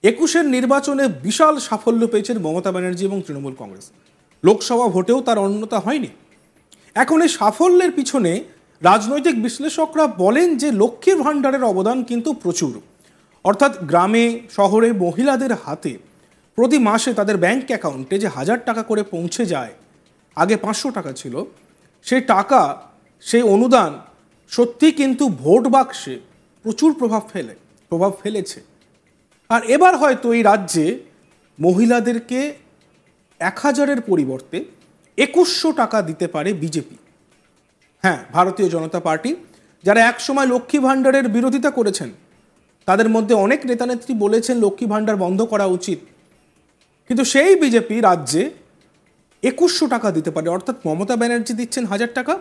একুশের নির্বাচনে বিশাল সাফল্য পেয়েছেন মমতা ব্যানার্জি এবং তৃণমূল কংগ্রেস। লোকসভা ভোটেও তার অন্যতা হয়নি। এখন এই সাফল্যের পিছনে রাজনৈতিক বিশ্লেষকরা বলেন যে লক্ষ্মীর ভাণ্ডারের অবদান কিন্তু প্রচুর। অর্থাৎ গ্রামে শহরে মহিলাদের হাতে প্রতি মাসে তাদের ব্যাংক অ্যাকাউন্টে যে 1000 টাকা করে পৌঁছে যায়, আগে 500 টাকা ছিল, সেই টাকা, সেই অনুদান সত্যি কিন্তু ভোট বাক্সে প্রচুর প্রভাব ফেলেছে। আর এবার হয়তো এই রাজ্যে মহিলাদেরকে 1000-এর পরিবর্তে 2100 টাকা দিতে পারে বিজেপি। হ্যাঁ, ভারতীয় জনতা পার্টি, যারা একসময় লক্ষ্মী ভাণ্ডারের বিরোধিতা করেছেন, তাদের মধ্যে অনেক নেতানেত্রী বলেছেন লক্ষ্মী ভাণ্ডার বন্ধ করা উচিত, কিন্তু সেই বিজেপি রাজ্যে 2100 টাকা দিতে পারে। অর্থাৎ মমতা ব্যানার্জি দিচ্ছেন 1000 টাকা,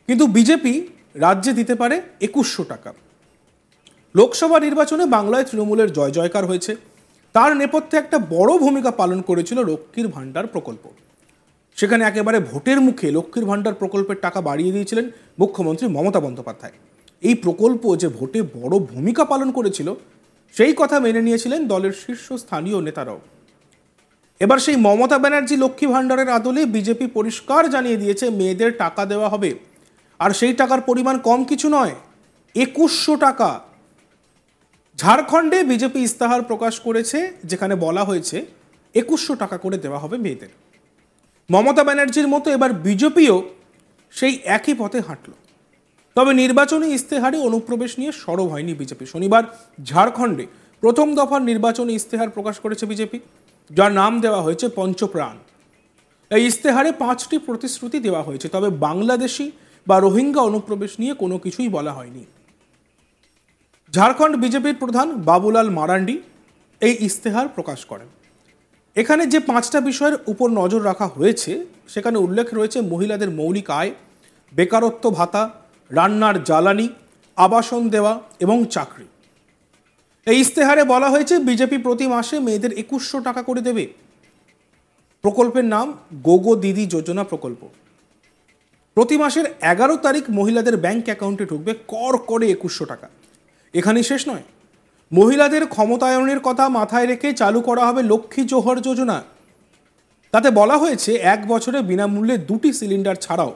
কিন্তু বিজেপি রাজ্যে দিতে পারে 2100 টাকা। লোকসভা নির্বাচনে বাংলায় তৃণমূলের জয় জয়কার হয়েছে। তার নেপথ্যে একটা বড় ভূমিকা পালন করেছিল লক্ষ্মীর ভাণ্ডার প্রকল্প। সেখানে একেবারে ভোটের মুখে লক্ষ্মীর ভাণ্ডার প্রকল্পের টাকা বাড়িয়ে দিয়েছিলেন মুখ্যমন্ত্রী মমতা বন্দ্যোপাধ্যায়। এই প্রকল্প যে ভোটে বড় ভূমিকা পালন করেছিল, সেই কথা মেনে নিয়েছিলেন দলের শীর্ষস্থানীয় নেতারাও। এবার সেই মমতা ব্যানার্জি লক্ষ্মী ভাণ্ডারের আদলে বিজেপি পরিষ্কার জানিয়ে দিয়েছে মেয়েদের টাকা দেওয়া হবে। আর সেই টাকার পরিমাণ কম কিছু নয়, 2100 টাকা। ঝাড়খণ্ডে বিজেপি ইস্তাহার প্রকাশ করেছে, যেখানে বলা হয়েছে 2100 টাকা করে দেওয়া হবে মেয়েদের। মমতা ব্যানার্জির মতো এবার বিজেপিও সেই একই পথে হাঁটল। তবে নির্বাচনী ইস্তেহারে অনুপ্রবেশ নিয়ে সরব হয়নি বিজেপি। শনিবার ঝাড়খণ্ডে প্রথম দফার নির্বাচনী ইস্তেহার প্রকাশ করেছে বিজেপি, যার নাম দেওয়া হয়েছে পঞ্চপ্রাণ। এই ইস্তেহারে 5টি প্রতিশ্রুতি দেওয়া হয়েছে, তবে বাংলাদেশি বা রোহিঙ্গা অনুপ্রবেশ নিয়ে কোনো কিছুই বলা হয়নি। ঝাড়খণ্ড বিজেপির প্রধান বাবুলাল মারান্ডি এই ইস্তেহার প্রকাশ করেন। এখানে যে 5টা বিষয়ের উপর নজর রাখা হয়েছে, সেখানে উল্লেখ রয়েছে মহিলাদের মৌলিক আয়, বেকারত্ব ভাতা, রান্নার জ্বালানি, আবাসন দেওয়া এবং চাকরি। এই ইস্তেহারে বলা হয়েছে বিজেপি প্রতি মাসে মেয়েদের 2100 টাকা করে দেবে। প্রকল্পের নাম গোগো দিদি যোজনা প্রকল্প। প্রতি মাসের 11 তারিখ মহিলাদের ব্যাংক অ্যাকাউন্টে ঢুকবে কর করে 2100 টাকা। এখানেই শেষ নয়, মহিলাদের ক্ষমতায়নের কথা মাথায় রেখে চালু করা হবে লক্ষ্মী জোহর যোজনা। তাতে বলা হয়েছে 1 বছরে বিনামূল্যে 2টি সিলিন্ডার ছাড়াও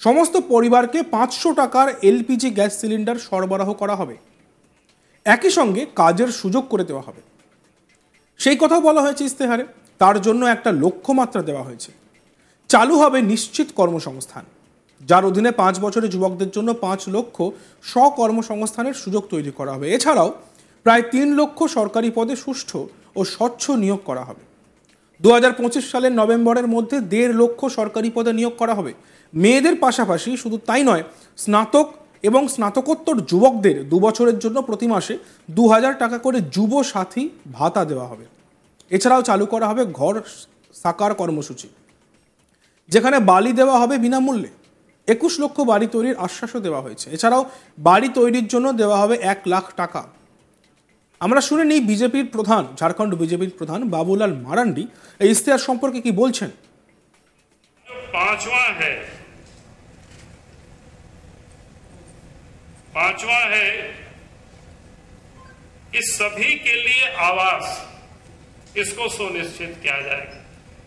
সমস্ত পরিবারকে 500 টাকার এলপিজি গ্যাস সিলিন্ডার সরবরাহ করা হবে। একই সঙ্গে কাজের সুযোগ করে দেওয়া হবে, সেই কথাও বলা হয়েছে ইস্তেহারে। তার জন্য একটা লক্ষ্যমাত্রা দেওয়া হয়েছে। চালু হবে নিশ্চিত কর্মসংস্থান, যার অধীনে 5 বছরে যুবকদের জন্য 5 লক্ষ স্বকর্মসংস্থানের সুযোগ তৈরি করা হবে। এছাড়াও প্রায় 3 লক্ষ সরকারি পদে সুষ্ঠু ও স্বচ্ছ নিয়োগ করা হবে। 2025 সালের নভেম্বরের মধ্যে 1.5 লক্ষ সরকারি পদে নিয়োগ করা হবে। মেয়েদের পাশাপাশি শুধু তাই নয়, স্নাতক এবং স্নাতকোত্তর যুবকদের 2 বছরের জন্য প্রতি মাসে 2000 টাকা করে যুব সাথী ভাতা দেওয়া হবে। এছাড়াও চালু করা হবে ঘর সাকার কর্মসূচি, যেখানে বালি দেওয়া হবে বিনামূল্যে। 21 লক্ষ বাড়ি তৈরির আশ্বাসও দেওয়া হয়েছে। এছাড়াও বাড়ি তৈরির জন্য দেওয়া হবে 1 লাখ টাকা। আমরা শুনে নিই বিজেপির প্রধান, ঝাড়খণ্ড বিজেপির প্রধান বাবুলাল মারান্ডি এই ইস্তেহার সম্পর্কে কি বলছেন। पांचवा है कि सभी के लिए आवास, इसको सुनिश्चित किया जाएगा।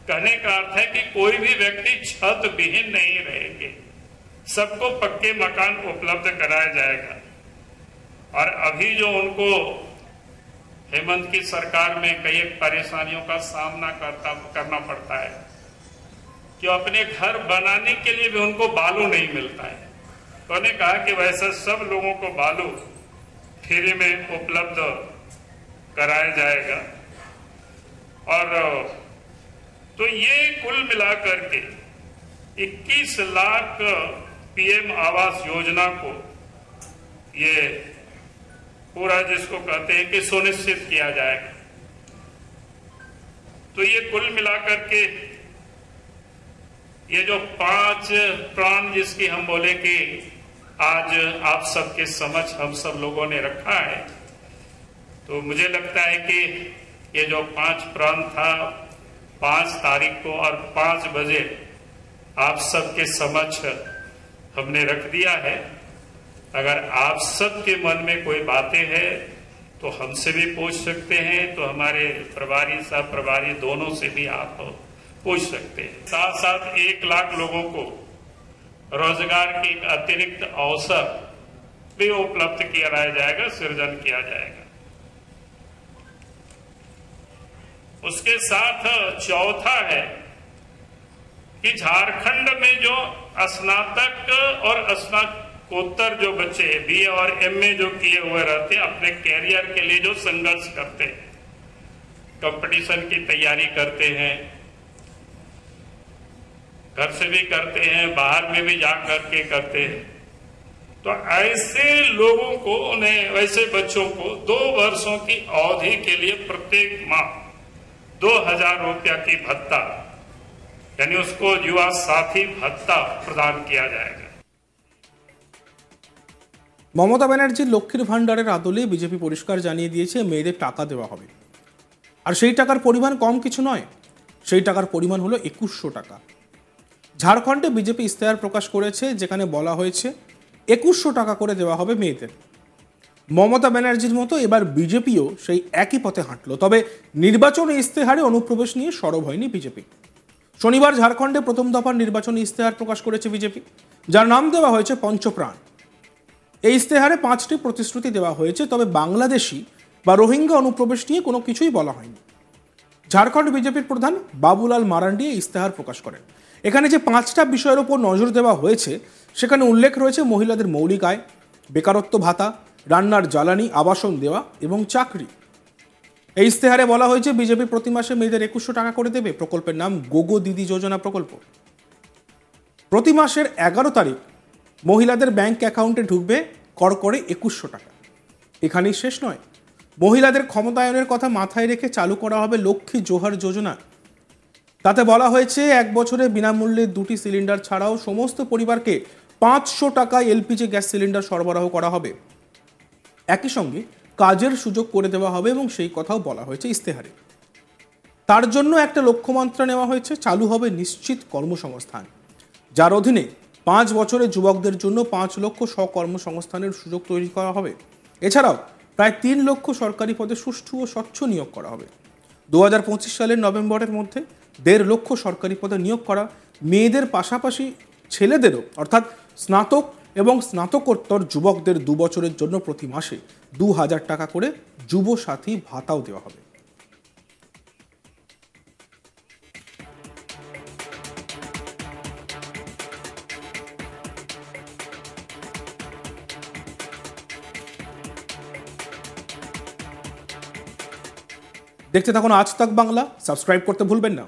कहने का अर्थ है कि कोई भी व्यक्ति छत विहीन नहीं रहेंगे, सबको पक्के मकान उपलब्ध कराया जाएगा। और अभी जो उनको हेमंत की सरकार में कई परेशानियों का सामना करना पड़ता है कि अपने घर बनाने के लिए भी उनको बालू नहीं मिलता है, तो उन्होंने कहा कि वैसे सब लोगों को बालू फ्री में उपलब्ध कराया जाएगा। और तो ये कुल मिलाकर के 21 लाख पीएम आवास योजना को ये पूरा जिसको कहते हैं कि सुनिश्चित किया जाएगा। तो ये कुल मिलाकर के ये जो 5 प्राण जिसकी हम बोले कि आज आप सबके समझ हम सब लोगों ने रखा है, तो मुझे लगता है कि ये जो 5 प्राण था 5 तारीख को और 5 बजे आप सबके समक्ष हमने रख दिया है। अगर आप सबके मन में कोई बातें हैं तो हमसे भी पूछ सकते हैं, तो हमारे प्रभारी सह प्रभारी दोनों से भी आप पूछ सकते हैं। साथ साथ 1 लाख लोगों को रोजगार के एक अतिरिक्त अवसर भी उपलब्ध कराया जाएगा, सृजन किया जाएगा। उसके साथ चौथा है कि झारखंड में जो स्नातक और स्नातकोत्तर जो बच्चे बीए और एमए जो किए हुए रहते हैं, अपने कैरियर के लिए जो संघर्ष करते हैं, कंपटीशन की तैयारी करते हैं, घर से भी करते हैं, बाहर में भी जा करके करते हैं, तो ऐसे लोगों को, उन्हें वैसे बच्चों को 2 वर्षों की अवधि के लिए प्रत्येक माह 2000 रुपया की भत्ता, यानी उसको युवा साथी भत्ता प्रदान किया जाएगा। মমতা ব্যানার্জির লক্ষ্মীর ভান্ডারের আদলে বিজেপি পরিষ্কার জানিয়ে দিয়েছে মেয়েদের টাকা দেওয়া হবে, আর সেই টাকার পরিমাণ কম কিছু নয়, সেই টাকার পরিমাণ হলো 2100 টাকা। ঝাড়খণ্ডে বিজেপি ইস্তেহার প্রকাশ করেছে, যেখানে বলা হয়েছে 2100 টাকা করে দেওয়া হবে মেয়েদের। মমতা ব্যানার্জির মতো এবার বিজেপিও সেই একই পথে হাঁটলো, তবে নির্বাচনী ইস্তেহারে অনুপ্রবেশ নিয়ে সরব হয়নি বিজেপি। শনিবার ঝাড়খণ্ডে প্রথম দফার নির্বাচনী ইস্তেহার প্রকাশ করেছে বিজেপি, যার নাম দেওয়া হয়েছে পঞ্চপ্রাণ। এই ইস্তেহারে 5টি প্রতিশ্রুতি দেওয়া হয়েছে, তবে বাংলাদেশি বা রোহিঙ্গা অনুপ্রবেশ নিয়ে কোনো কিছুই বলা হয়নি। ঝাড়খণ্ড বিজেপির প্রধান বাবুলাল মারান্ডি এই ইস্তেহার প্রকাশ করেন। এখানে যে 5টা বিষয়ের ওপর নজর দেওয়া হয়েছে, সেখানে উল্লেখ রয়েছে মহিলাদের মৌলিক আয়, বেকারত্ব ভাতা, রান্নার জ্বালানি, আবাসন দেওয়া এবং চাকরি। এই ইস্তেহারে বলা হয়েছে বিজেপি প্রতি মাসে মেয়েদের 2100 টাকা করে দেবে। প্রকল্পের নাম গোগো দিদি যোজনা প্রকল্প। প্রতি মাসের 11 তারিখ মহিলাদের ব্যাংক অ্যাকাউন্টে ঢুকবে করকরে 2100 টাকা। এখানেই শেষ নয়, মহিলাদের ক্ষমতায়নের কথা মাথায় রেখে চালু করা হবে লক্ষ্মী জোহার যোজনা। তাতে বলা হয়েছে 1 বছরে বিনামূল্যে 2টি সিলিন্ডার ছাড়াও সমস্ত পরিবারকে 500 টাকায় এলপিজি গ্যাস সিলিন্ডার সরবরাহ করা হবে। একই সঙ্গে কাজের সুযোগ করে দেওয়া হবে এবং সেই কথাও বলা হয়েছে ইস্তেহারে। তার জন্য একটা লক্ষ্যমাত্রা নেওয়া হয়েছে, চালু হবে নিশ্চিত কর্মসংস্থান, যার অধীনে 5 বছরে যুবকদের জন্য 5 লক্ষ স্বকর্মসংস্থানের সুযোগ তৈরি করা হবে। এছাড়াও প্রায় 3 লক্ষ সরকারি পদে সুষ্ঠু ও স্বচ্ছ নিয়োগ করা হবে। 2025 সালের নভেম্বরের মধ্যে 1.5 লক্ষ সরকারি পদে নিয়োগ করা, মেয়েদের পাশাপাশি ছেলেদেরও অর্থাৎ স্নাতক এবং স্নাতকোত্তর যুবকদের 2 বছরের জন্য প্রতি মাসে 2000 টাকা করে যুব সাথী ভাতাও দেওয়া হবে। দেখতে থাকুন আজ তাক বাংলা, সাবস্ক্রাইব করতে ভুলবেন না।